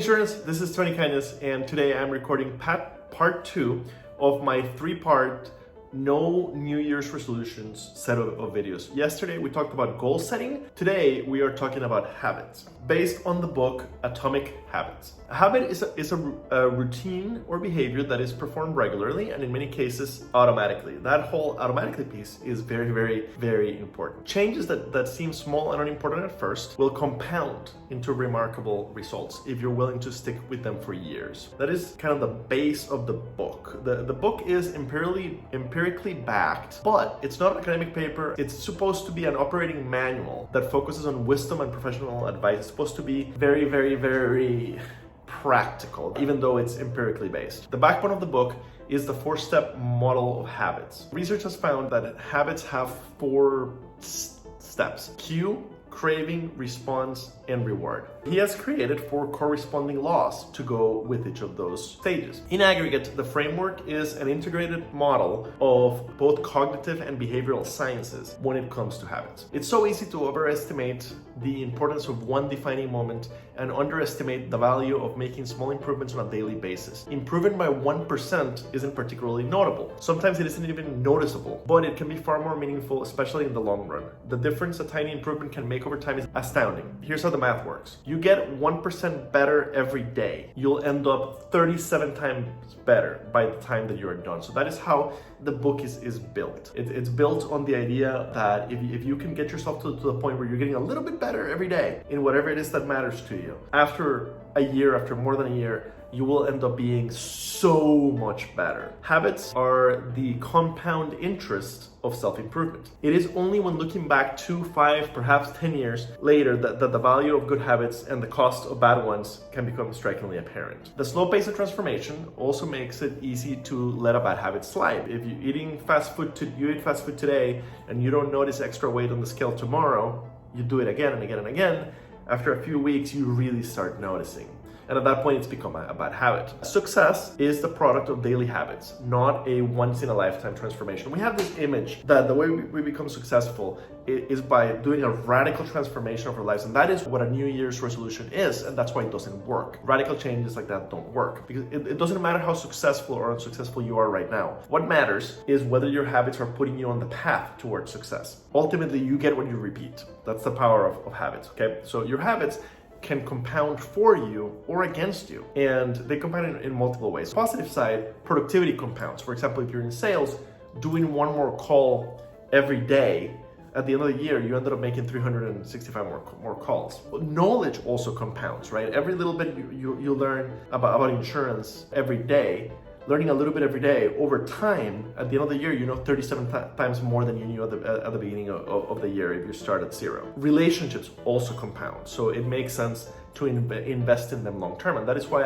Insurance, this is Tony Kindness, and today I'm recording part 2 of my 3-part no New Year's resolutions set of videos. Yesterday we talked about goal setting. Today we are talking about habits based on the book Atomic Habits. A habit is a routine or behavior that is performed regularly and in many cases automatically. That whole automatically piece is very important. Changes that seem small and unimportant at first will compound into remarkable results if you're willing to stick with them for years. That is kind of the base of the book. The book is empirically backed, but it's not an academic paper. It's supposed to be an operating manual that focuses on wisdom and professional advice. It's supposed to be very practical, even though it's empirically based. The backbone of the book is the 4-step model of habits. Research has found that habits have 4 steps: cue, craving, response, and reward. He has created 4 corresponding laws to go with each of those stages. In aggregate, the framework is an integrated model of both cognitive and behavioral sciences when it comes to habits. It's so easy to overestimate the importance of one defining moment and underestimate the value of making small improvements on a daily basis. Improving by 1% isn't particularly notable. Sometimes it isn't even noticeable, but it can be far more meaningful, especially in the long run. The difference a tiny improvement can make over time is astounding. Here's how the math works. You get 1% better every day. You'll end up 37 times better by the time that you're done. So that is how the book is built. It's built on the idea that if you can get yourself to the point where you're getting a little bit better every day in whatever it is that matters to you, after a year, after more than a year, you will end up being so much better. Habits are the compound interest of self-improvement. It is only when looking back 2, 5, perhaps 10 years later that the value of good habits and the cost of bad ones can become strikingly apparent. The slow pace of transformation also makes it easy to let a bad habit slide. If you eat fast food today and you don't notice extra weight on the scale tomorrow, you do it again and again and again. After a few weeks, you really start noticing. And at that point, it's become a bad habit. Success is the product of daily habits, not a once-in-a-lifetime transformation. We have this image that the way we become successful is by doing a radical transformation of our lives. And that is what a New Year's resolution is, and that's why it doesn't work. Radical changes like that don't work, because it doesn't matter how successful or unsuccessful you are right now. What matters is whether your habits are putting you on the path towards success. Ultimately, you get what you repeat. That's the power of habits, okay? So your habits can compound for you or against you, and they compound in multiple ways. Positive side, productivity compounds. For example, if you're in sales, doing one more call every day, at the end of the year, you ended up making 365 more calls. Knowledge also compounds, right? Every little bit you learn about insurance every day, learning a little bit every day, over time, at the end of the year, you know 37 times more than you knew at the beginning of the year if you start at 0. Relationships also compound, so it makes sense to invest in them long term, and that is why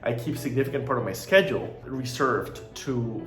I keep significant part of my schedule reserved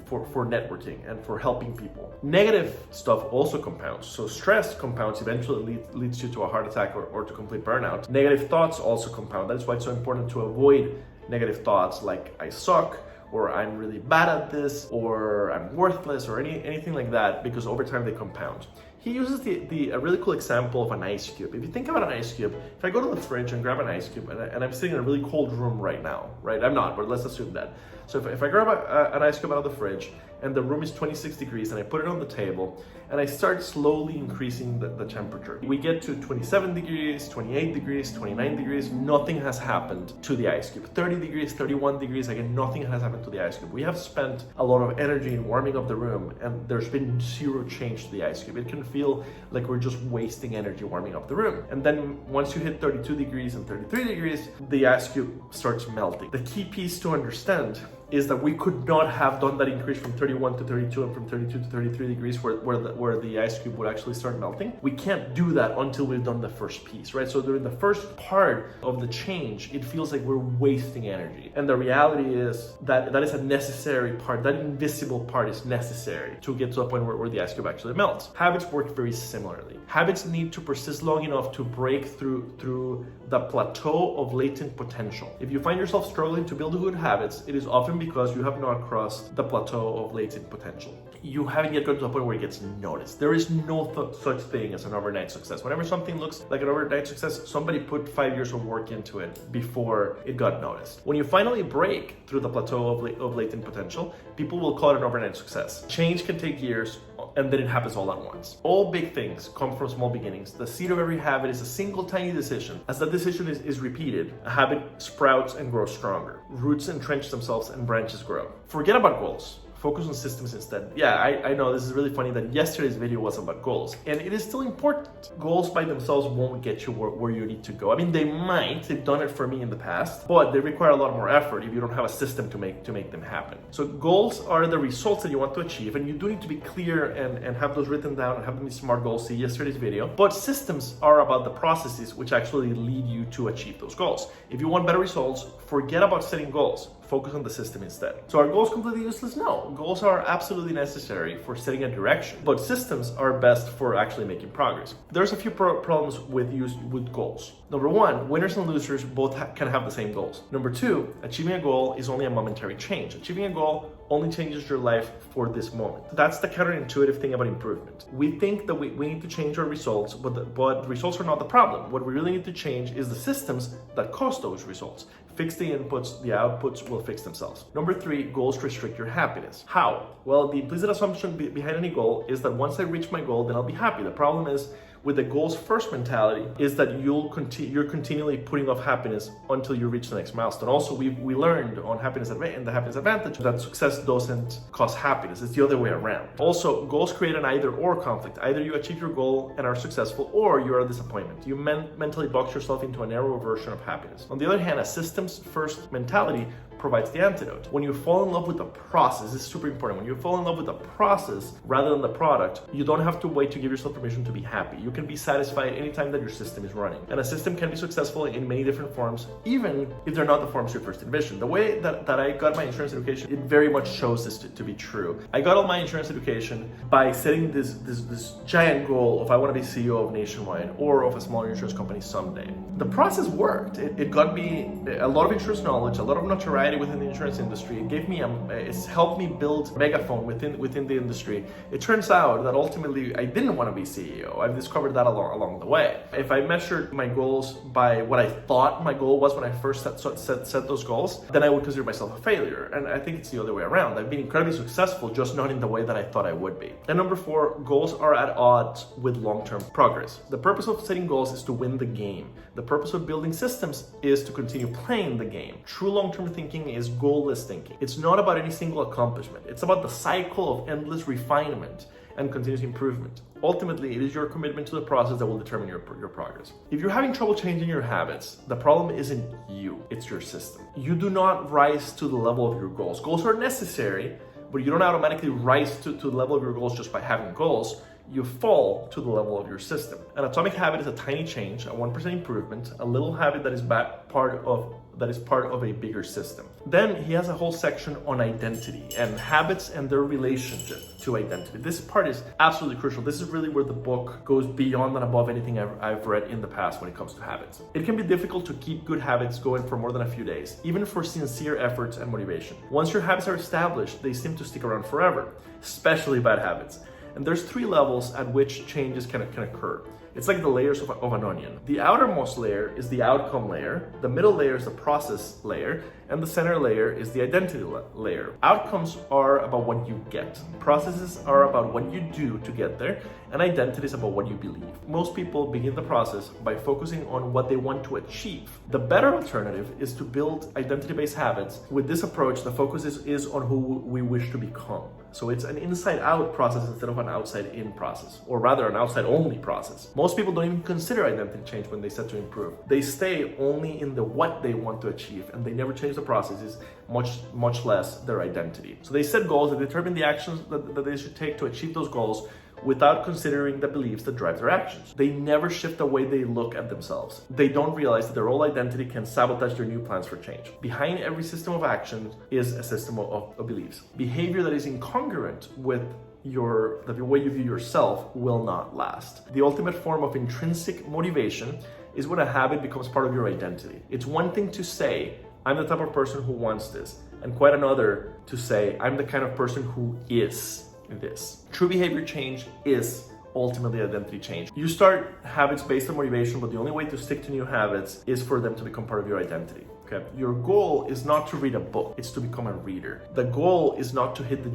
for networking and for helping people. Negative stuff also compounds, so stress compounds, eventually leads you to a heart attack or to complete burnout. Negative thoughts also compound. That is why it's so important to avoid negative thoughts like I suck, or I'm really bad at this, or I'm worthless, or anything like that, because over time they compound. He uses a really cool example of an ice cube. If you think about an ice cube, if I go to the fridge and grab an ice cube, and I'm sitting in a really cold room right now, right? I'm not, but let's assume that. So if I grab an ice cube out of the fridge, and the room is 26 degrees, and I put it on the table, and I start slowly increasing the temperature. We get to 27 degrees, 28 degrees, 29 degrees, nothing has happened to the ice cube. 30 degrees, 31 degrees, again, nothing has happened to the ice cube. We have spent a lot of energy in warming up the room, and there's been 0 change to the ice cube. It can feel like we're just wasting energy warming up the room. And then once you hit 32 degrees and 33 degrees, the ice cube starts melting. The key piece to understand is that we could not have done that increase from 31 to 32 and from 32 to 33 degrees where the ice cube would actually start melting. We can't do that until we've done the first piece, right? So during the first part of the change, it feels like we're wasting energy. And the reality is that is a necessary part. That invisible part is necessary to get to a point where the ice cube actually melts. Habits work very similarly. Habits need to persist long enough to break through the plateau of latent potential. If you find yourself struggling to build good habits, it is often only because you have not crossed the plateau of latent potential. You haven't yet gotten to a point where it gets noticed. There is no such thing as an overnight success. Whenever something looks like an overnight success, somebody put 5 years of work into it before it got noticed. When you finally break through the plateau of latent potential, people will call it an overnight success. Change can take years, and then it happens all at once. All big things come from small beginnings. The seed of every habit is a single tiny decision. As that decision is repeated, a habit sprouts and grows stronger. Roots entrench themselves and branches grow. Forget about goals. Focus on systems instead. Yeah, I know this is really funny that yesterday's video was about goals, and it is still important. Goals by themselves won't get you where you need to go. I mean, they might, they've done it for me in the past, but they require a lot more effort if you don't have a system to make them happen. So goals are the results that you want to achieve, and you do need to be clear and have those written down and have them be SMART goals. See yesterday's video. But systems are about the processes which actually lead you to achieve those goals. If you want better results, forget about setting goals. Focus on the system instead. So are goals completely useless? No. Goals are absolutely necessary for setting a direction, but systems are best for actually making progress. There's a few problems with goals. Number one, winners and losers both can have the same goals. Number two, achieving a goal is only a momentary change. Achieving a goal only changes your life for this moment. That's the counterintuitive thing about improvement. We think that we need to change our results, but the results are not the problem. What we really need to change is the systems that cause those results. Fix the inputs, the outputs will fix themselves. Number three, goals restrict your happiness. How? Well, the implicit assumption behind any goal is that once I reach my goal, then I'll be happy. The problem is, with the goals first mentality, is that you're continually putting off happiness until you reach the next milestone. Also, we learned on in the happiness advantage that success doesn't cause happiness. It's the other way around. Also, goals create an either-or conflict. Either you achieve your goal and are successful, or you are a disappointment. You mentally box yourself into a narrow version of happiness. On the other hand, a systems first mentality provides the antidote. When you fall in love with the process, this is super important. When you fall in love with the process rather than the product, you don't have to wait to give yourself permission to be happy. You can be satisfied anytime that your system is running. And a system can be successful in many different forms, even if they're not the forms you first envisioned. The way that I got my insurance education, it very much shows this to be true. I got all my insurance education by setting this giant goal of I want to be CEO of Nationwide or of a smaller insurance company someday. The process worked. It got me a lot of insurance knowledge, a lot of notoriety within the insurance industry. It gave me it's helped me build a megaphone within the industry. It turns out that ultimately I didn't want to be CEO. I've discovered that along the way. If I measured my goals by what I thought my goal was when I first set those goals, then I would consider myself a failure. And I think it's the other way around. I've been incredibly successful, just not in the way that I thought I would be. And number four, goals are at odds with long-term progress. The purpose of setting goals is to win the game. The purpose of building systems is to continue playing the game. True long-term thinking is goalless thinking. It's not about any single accomplishment. It's about the cycle of endless refinement and continuous improvement. Ultimately, it is your commitment to the process that will determine your progress. If you're having trouble changing your habits, the problem isn't you, it's your system. You do not rise to the level of your goals. Goals are necessary, but you don't automatically rise to the level of your goals just by having goals. You fall to the level of your system. An atomic habit is a tiny change, a 1% improvement, a little habit that is part of a bigger system. Then he has a whole section on identity and habits and their relationship to identity. This part is absolutely crucial. This is really where the book goes beyond and above anything I've read in the past when it comes to habits. It can be difficult to keep good habits going for more than a few days, even for sincere efforts and motivation. Once your habits are established, they seem to stick around forever, especially bad habits. And there's three levels at which changes can occur. It's like the layers of an onion. The outermost layer is the outcome layer, the middle layer is the process layer, and the center layer is the identity layer. Outcomes are about what you get. Processes are about what you do to get there, and identity is about what you believe. Most people begin the process by focusing on what they want to achieve. The better alternative is to build identity-based habits. With this approach, the focus is on who we wish to become. So it's an inside-out process instead of an outside-in process, or rather an outside-only process. Most people don't even consider identity change when they set to improve. They stay only in the what they want to achieve, and they never change the processes, much less their identity. So they set goals and determine the actions that they should take to achieve those goals without considering the beliefs that drive their actions. They never shift the way they look at themselves. They don't realize that their old identity can sabotage their new plans for change. Behind every system of action is a system of beliefs. Behavior that is incongruent with the way you view yourself will not last. The ultimate form of intrinsic motivation is when a habit becomes part of your identity. It's one thing to say, I'm the type of person who wants this. and quite another to say, I'm the kind of person who is this. True behavior change is ultimately identity change. You start habits based on motivation, but the only way to stick to new habits is for them to become part of your identity. Okay. Your goal is not to read a book, it's to become a reader. The goal is not to hit the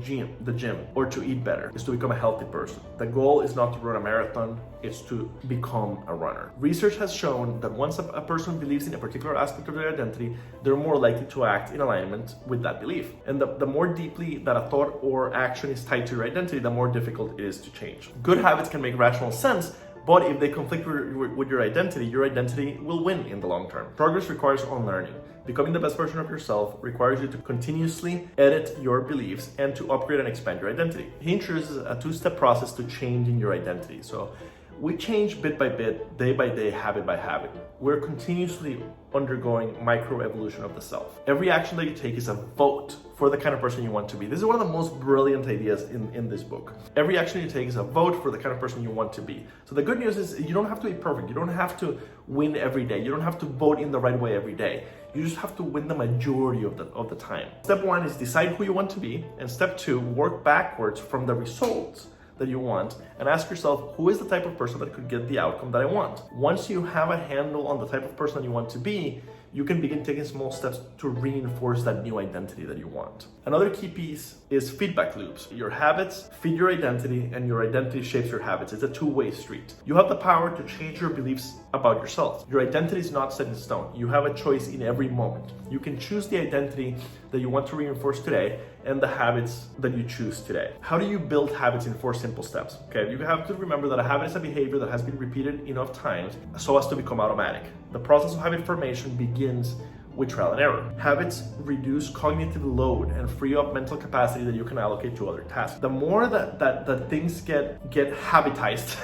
gym or to eat better, it's to become a healthy person. The goal is not to run a marathon, it's to become a runner. Research has shown that once a person believes in a particular aspect of their identity, they're more likely to act in alignment with that belief. And the more deeply that a thought or action is tied to your identity, the more difficult it is to change. Good habits can make rational sense, but if they conflict with your identity will win in the long term. Progress requires unlearning. Becoming the best version of yourself requires you to continuously edit your beliefs and to upgrade and expand your identity. He introduces a two-step process to changing your identity. So we change bit by bit, day by day, habit by habit. We're continuously undergoing micro-evolution of the self. Every action that you take is a vote for the kind of person you want to be. This is one of the most brilliant ideas in this book. Every action you take is a vote for the kind of person you want to be. So the good news is you don't have to be perfect. You don't have to win every day. You don't have to vote in the right way every day. You just have to win the majority of the time. Step one is decide who you want to be. And step two, work backwards from the results that you want and ask yourself, who is the type of person that could get the outcome that I want? Once you have a handle on the type of person that you want to be, you can begin taking small steps to reinforce that new identity that you want. Another key piece is feedback loops. Your habits feed your identity and your identity shapes your habits. It's a two-way street. You have the power to change your beliefs about yourself. Your identity is not set in stone. You have a choice in every moment. You can choose the identity that you want to reinforce today and the habits that you choose today. How do you build habits in 4 simple steps? Okay, you have to remember that a habit is a behavior that has been repeated enough times so as to become automatic. The process of habit formation begins with trial and error. Habits reduce cognitive load and free up mental capacity that you can allocate to other tasks. The more that things get habitized,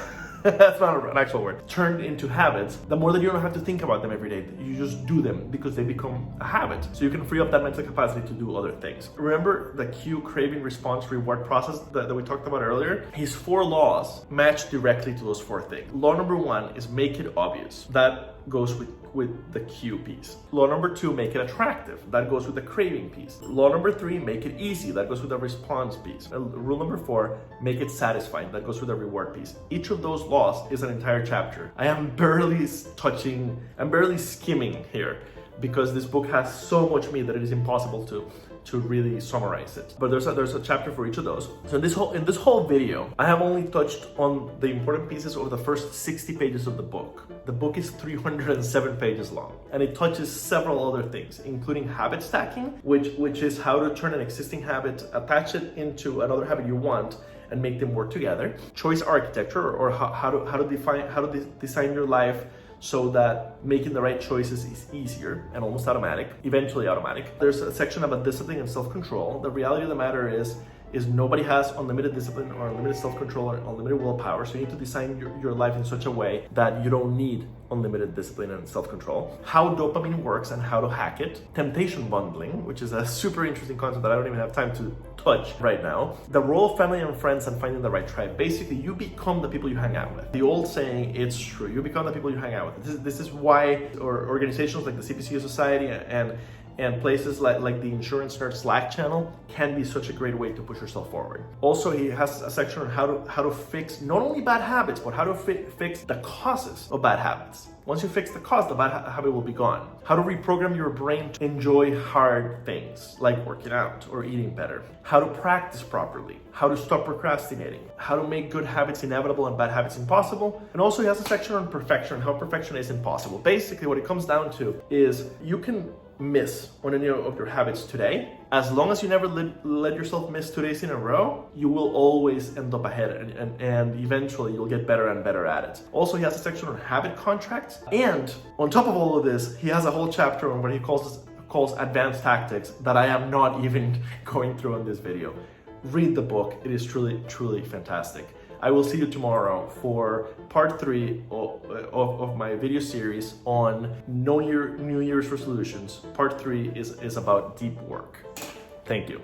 that's not an actual word, turned into habits, the more that you don't have to think about them every day. You just do them because they become a habit. So you can free up that mental capacity to do other things. Remember the cue, craving, response, reward process that we talked about earlier? His 4 laws match directly to those 4 things. Law number 1 is make it obvious. That goes with the cue piece. Law number 2, make it attractive. That goes with the craving piece. Law number 3, make it easy. That goes with the response piece. And rule number 4, make it satisfying. That goes with the reward piece. Each of those laws is an entire chapter. I am barely skimming here because this book has so much meat that it is impossible to really summarize it. But there's a chapter for each of those. So in this whole video, I have only touched on the important pieces of the first 60 pages of the book. The book is 307 pages long, and it touches several other things, including habit stacking, which is how to turn an existing habit, attach it into another habit you want, and make them work together. Choice architecture, or how to design your life so that making the right choices is easier and almost automatic, eventually automatic. There's a section about discipline and self-control. The reality of the matter is nobody has unlimited discipline or unlimited self-control or unlimited willpower. So you need to design your life in such a way that you don't need unlimited discipline and self-control. How dopamine works and how to hack it. Temptation bundling, which is a super interesting concept that I don't even have time to touch right now. The role of family and friends and finding the right tribe. Basically, you become the people you hang out with. The old saying, it's true. You become the people you hang out with. This is why organizations like the CPCA Society and places like the Insurance Nerd Slack channel can be such a great way to push yourself forward. Also, he has a section on how to fix not only bad habits, but how to fix the causes of bad habits. Once you fix the cause, the bad habit will be gone. How to reprogram your brain to enjoy hard things like working out or eating better. How to practice properly. How to stop procrastinating. How to make good habits inevitable and bad habits impossible. And also he has a section on perfection, how perfection is impossible. Basically what it comes down to is you can miss on any of your habits today. As long as you never let yourself miss 2 days in a row, you will always end up ahead and eventually you'll get better and better at it. Also, he has a section on habit contracts. And on top of all of this, he has a whole chapter on what he calls advanced tactics that I am not even going through in this video. Read the book. It is truly, truly fantastic. I will see you tomorrow for part 3 of my video series on New Year's resolutions. Part 3 is about deep work. Thank you.